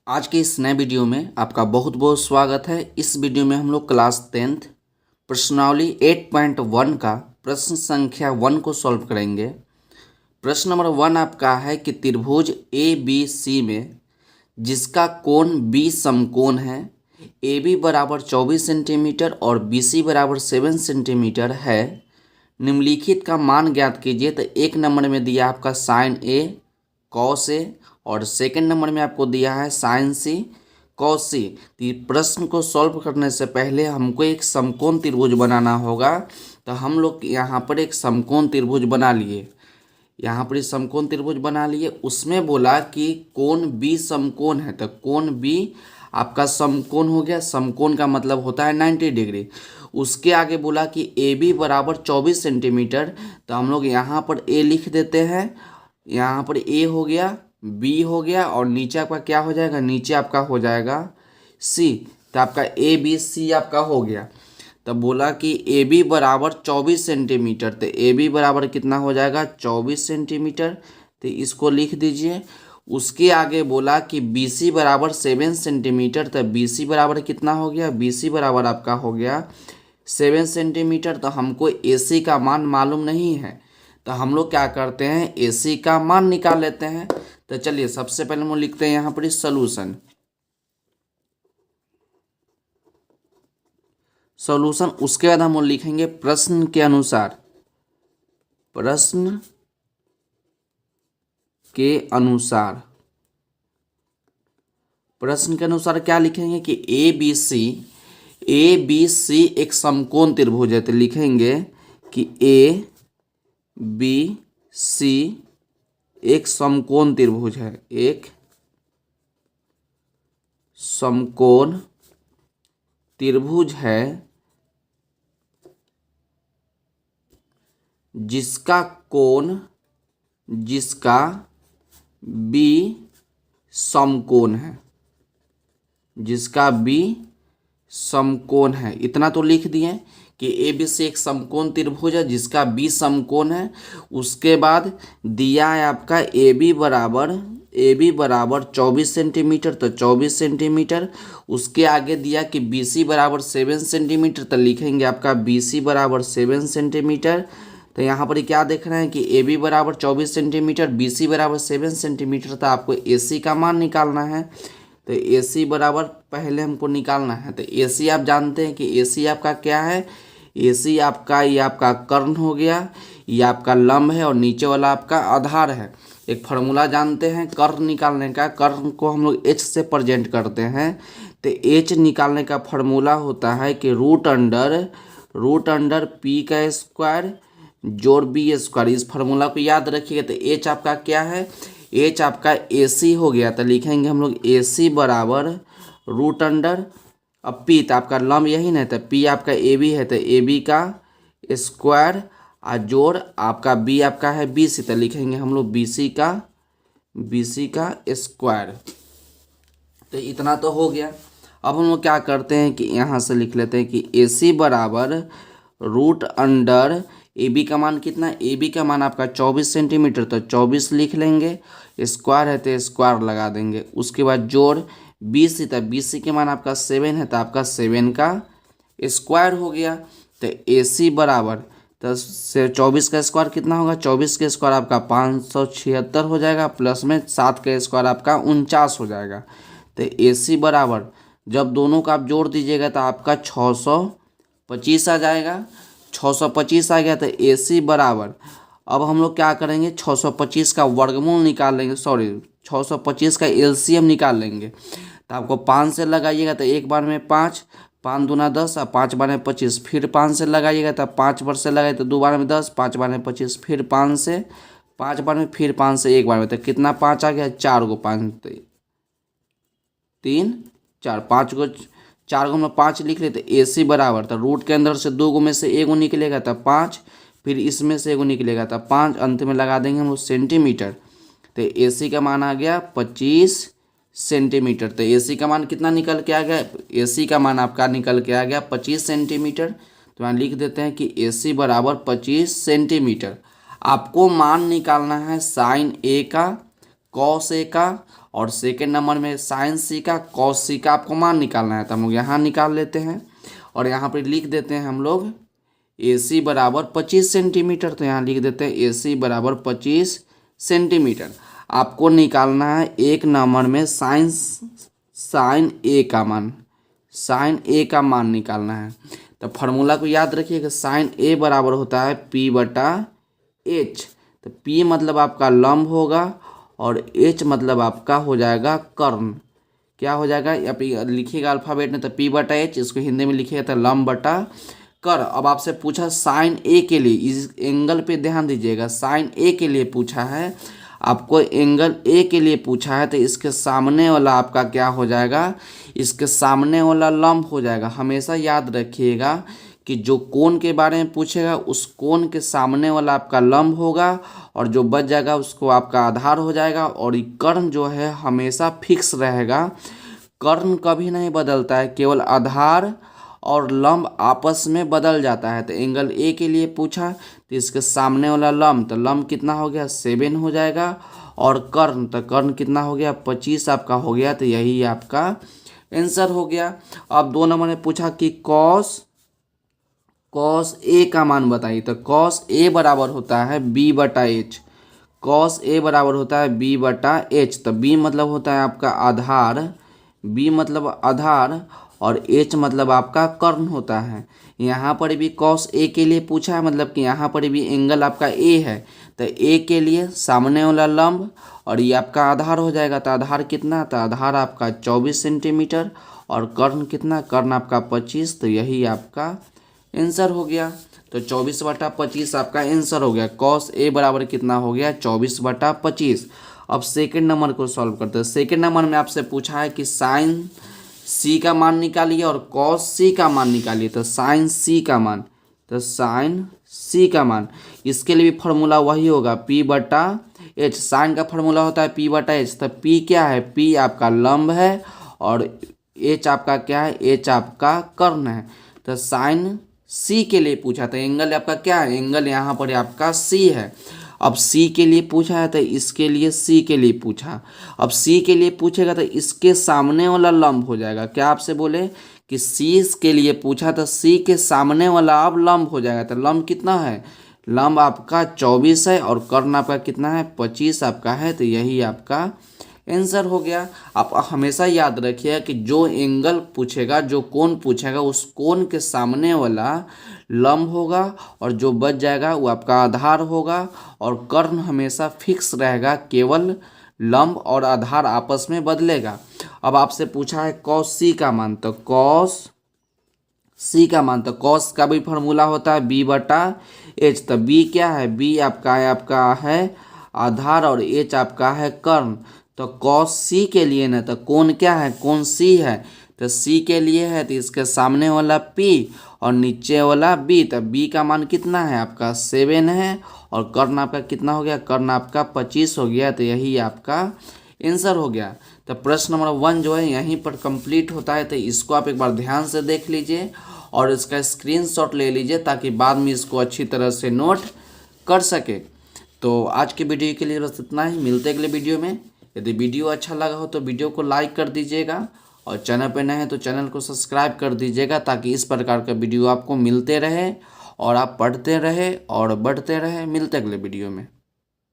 आज के इस नए वीडियो में आपका बहुत बहुत स्वागत है। इस वीडियो में हम लोग क्लास 10th प्रश्नावली 8.1 का प्रश्न संख्या 1 को सॉल्व करेंगे। प्रश्न नंबर 1 आपका है कि त्रिभुज ए बी सी में जिसका कोण बी समकोण है, ए बी बराबर 24 सेंटीमीटर और बी सी बराबर 7 सेंटीमीटर है, निम्नलिखित का मान ज्ञात कीजिए। तो एक नंबर में दिया आपका साइन ए कॉस ए और सेकंड नंबर में आपको दिया है साइन सी कॉस सी। तो ये प्रश्न को सॉल्व करने से पहले हमको एक समकोण त्रिभुज बनाना होगा। तो हम लोग यहाँ पर एक समकोण त्रिभुज बना लिए। यहाँ पर समकोण त्रिभुज बना लिए, उसमें बोला कि कोण बी समकोण है, तो कोण बी आपका समकोण हो गया। समकोण का मतलब होता है 90 डिग्री। उसके आगे बोला कि ए बी बराबर 24 सेंटीमीटर। तो हम लोग यहाँ पर ए लिख देते हैं, यहाँ पर ए हो गया, बी हो गया और नीचे आपका क्या हो जाएगा, नीचे आपका हो जाएगा सी। तो आपका ए बी सी आपका हो गया। तब बोला कि ए बी बराबर 24 सेंटीमीटर। तो ए बी बराबर कितना हो जाएगा, 24 सेंटीमीटर। तो इसको लिख दीजिए। उसके आगे बोला कि बी सी बराबर 7 सेंटीमीटर। तो बी सी बराबर कितना हो गया, बी सी बराबर आपका हो गया 7 सेंटीमीटर। तो हमको ए सी का मान मालूम नहीं है, तो हम लोग क्या करते हैं, ए सी का मान निकाल लेते हैं। तो चलिए सबसे पहले हम लिखते हैं यहाँ पर सॉल्यूशन। सॉल्यूशन उसके बाद हम लिखेंगे प्रश्न के अनुसार। प्रश्न के अनुसार, प्रश्न के अनुसार क्या लिखेंगे कि ए बी सी एक समकोण त्रिभुज है। तो लिखेंगे कि ए बी सी एक समकोण त्रिभुज है, एक समकोण त्रिभुज है जिसका कोण, जिसका बी समकोण है, जिसका बी समकोण है। इतना तो लिख दिए कि ए बी सी एक समकोण त्रिभुज है जिसका बी समकोण है। उसके बाद दिया है आपका ए बी बराबर 24 सेंटीमीटर। तो 24 सेंटीमीटर। उसके आगे दिया कि बी सी बराबर 7 सेंटीमीटर। तो लिखेंगे आपका बी सी बराबर 7 सेंटीमीटर। तो यहाँ पर क्या देख रहे हैं कि ए बी बराबर 24 सेंटीमीटर, बी सी बराबर 7 सेंटीमीटर। तो आपको ए सी का मान निकालना है। तो ए सी बराबर पहले हमको निकालना है। तो ए सी आप जानते हैं कि ए सी आपका क्या है, ए सी आपका ये आपका कर्ण हो गया, ये आपका लंब है और नीचे वाला आपका आधार है। एक फार्मूला जानते हैं कर्ण निकालने का, कर्ण को हम लोग एच से प्रेजेंट करते हैं। तो एच निकालने का फार्मूला होता है कि रूट अंडर पी का स्क्वायर जोड़ बी स्क्वायर। इस फार्मूला को याद रखिएगा। तो एच आपका क्या है, एच आपका ए सी हो गया। तो लिखेंगे हम लोग ए सी बराबर रूट अंडर, अब पी तो आपका लंब यही ना, तो पी आपका ए बी है, तो ए बी का स्क्वायर और जोड़ आपका बी आपका है बी सी। तो लिखेंगे हम लोग बी सी का स्क्वायर। तो इतना तो हो गया। अब हम लोग क्या करते हैं कि यहाँ से लिख लेते हैं कि ए सी बराबर रूट अंडर ए बी का मान कितना, ए बी का मान आपका 24 सेंटीमीटर। तो 24 लिख लेंगे, स्क्वायर है तो स्क्वायर लगा देंगे। उसके बाद जोड़ बी सी, तो बी सी के मान आपका 7 है, तो आपका 7 का स्क्वायर हो गया। तो ए सी बराबर, तो 24 का स्क्वायर कितना होगा, 24 का स्क्वायर आपका 576 हो जाएगा, प्लस में 7 का स्क्वायर आपका 49 हो जाएगा। तो ए सी बराबर जब दोनों का आप जोड़ दीजिएगा तो आपका 625 आ जाएगा। 625 आ गया। तो ए सी बराबर, अब हम लोग क्या करेंगे, 625 का वर्गमूल निकाल लेंगे, 625 का एलसीएम निकाल लेंगे। तो आपको 5 से लगाइएगा तो एक बार में 5, 5 दूना 10 और 5 बार में 25। फिर 5 से लगाइएगा तो 5 बार से लगाए तो 2 बार में 10, 5 बार में 25, फिर 5 से 5 बार में, फिर 5 से एक बार में। तो कितना 5 आ गया, 4 को 5 3 4, 5 को 4 को हम 5 लिख लेते। ए सी बराबर, तो रूट के अंदर से 2 में से 1 निकलेगा तो 5, फिर इसमें से 1 निकलेगा तो 5, अंत में लगा देंगे हम लोग सेंटीमीटर। तो ए सी का मान आ गया 25 सेंटीमीटर। तो ए सी का मान कितना निकल के आ गया, ए सी का मान आपका निकल के आ गया 25 सेंटीमीटर। तो यहाँ लिख देते हैं कि ए सी बराबर 25 सेंटीमीटर। आपको मान निकालना है साइन ए का, कॉस ए का और सेकेंड नंबर में साइन सी का कॉस सी का आपको मान निकालना है, तो हम लोग यहाँ निकाल लेते हैं और यहाँ पर लिख देते हैं हम लोग ए सी बराबर 25 सेंटीमीटर। तो यहाँ लिख देते हैं ए सी बराबर 25 सेंटीमीटर। आपको निकालना है एक नंबर में साइन ए का मान, साइन ए का मान निकालना है। तो फार्मूला को याद रखिएगा, साइन ए बराबर होता है पी बटा एच। तो पी मतलब आपका लंब होगा और एच मतलब आपका हो जाएगा कर्ण। क्या हो जाएगा, या लिखिएगा अल्फ़ाबेट में, तो पी बटा एच, इसको हिंदी में लिखिएगा तो लंब बटा कर। अब आपसे पूछा साइन ए के लिए, इस एंगल पे ध्यान दीजिएगा, साइन ए के लिए पूछा है आपको, एंगल ए के लिए पूछा है, तो इसके सामने वाला आपका क्या हो जाएगा, इसके सामने वाला लंब हो जाएगा। हमेशा याद रखिएगा कि जो कोण के बारे में पूछेगा उस कोण के सामने वाला आपका लंब होगा और जो बच जाएगा उसको आपका आधार हो जाएगा। और ये कर्ण जो है हमेशा फिक्स रहेगा, कर्ण कभी नहीं बदलता है, केवल आधार और लंब आपस में बदल जाता है। तो एंगल ए के लिए पूछा तो इसके सामने वाला लंब, तो लंब कितना हो गया 7 हो जाएगा, और कर्ण, तो कर्ण कितना हो गया 25 आपका हो गया। तो यही आपका आंसर हो गया। अब 2 नंबर में पूछा कि कॉस ए का मान बताइए। तो कॉस ए बराबर होता है बी बटा एच, कॉस ए बराबर होता है बी बटा एच। तो बी मतलब होता है आपका आधार, बी मतलब आधार, और एच मतलब आपका कर्ण होता है। यहाँ पर भी कॉस ए के लिए पूछा है, मतलब कि यहाँ पर भी एंगल आपका ए है, तो ए के लिए सामने वाला लंब और ये आपका आधार हो जाएगा। तो आधार कितना, तो आधार आपका 24 सेंटीमीटर और कर्ण कितना, कर्ण आपका 25। तो यही आपका आंसर हो गया। तो 24/25 आपका आंसर हो गया। कॉस ए बराबर कितना हो गया 24/25। अब सेकंड नंबर को सॉल्व करते हैं। सेकंड नंबर में आपसे पूछा है कि साइन सी का मान निकालिए और कॉस सी का मान निकालिए। तो साइन सी का मान, तो साइन सी का मान, इसके लिए भी फार्मूला वही होगा पी बटा एच। साइन का फार्मूला होता है पी बटा एच। तो पी क्या है, पी आपका लंब है और एच आपका क्या है, एच आपका कर्ण है। तो साइन सी के लिए पूछा, तो एंगल आपका क्या है, एंगल यहाँ पर आपका सी है। अब सी के लिए पूछा है तो इसके लिए सी के लिए पूछा। अब सी के लिए पूछेगा तो इसके सामने वाला लंब हो जाएगा। क्या आपसे बोले कि सी के लिए पूछा तो सी के सामने वाला अब लंब हो जाएगा। तो लंब कितना है, लंब आपका 24 है और कर्ण आपका कितना है 25 आपका है। तो यही आपका आंसर हो गया। आप हमेशा याद रखिए कि जो एंगल पूछेगा, जो कोण पूछेगा, उस कोण के सामने वाला लंब होगा और जो बच जाएगा वो आपका आधार होगा, और कर्ण हमेशा फिक्स रहेगा, केवल लंब और आधार आपस में बदलेगा। अब आपसे पूछा है कॉस सी का मान। तो कॉस सी का मान, तो कॉस का भी फार्मूला होता है बी बटा एच। तो बी क्या है, बी आपका है आधार और एच आपका है कर्ण। तो कॉस सी के लिए ना, तो कोण क्या है, कोण सी है। तो सी के लिए है तो इसके सामने वाला पी और नीचे वाला बी। तो बी का मान कितना है आपका 7 है और कर्ण आपका कितना हो गया, कर्ण आपका 25 हो गया। तो यही आपका आंसर हो गया। तो प्रश्न नंबर 1 जो है यहीं पर कंप्लीट होता है। तो इसको आप एक बार ध्यान से देख लीजिए और इसका स्क्रीनशॉट ले लीजिए ताकि बाद में इसको अच्छी तरह से नोट कर सके। तो आज के वीडियो के लिए बस इतना ही, मिलते हैं अगले वीडियो में। यदि वीडियो अच्छा लगा हो तो वीडियो को लाइक कर दीजिएगा और चैनल पर नए हैं तो चैनल को सब्सक्राइब कर दीजिएगा ताकि इस प्रकार का वीडियो आपको मिलते रहे और आप पढ़ते रहे और बढ़ते रहे। मिलते अगले वीडियो में।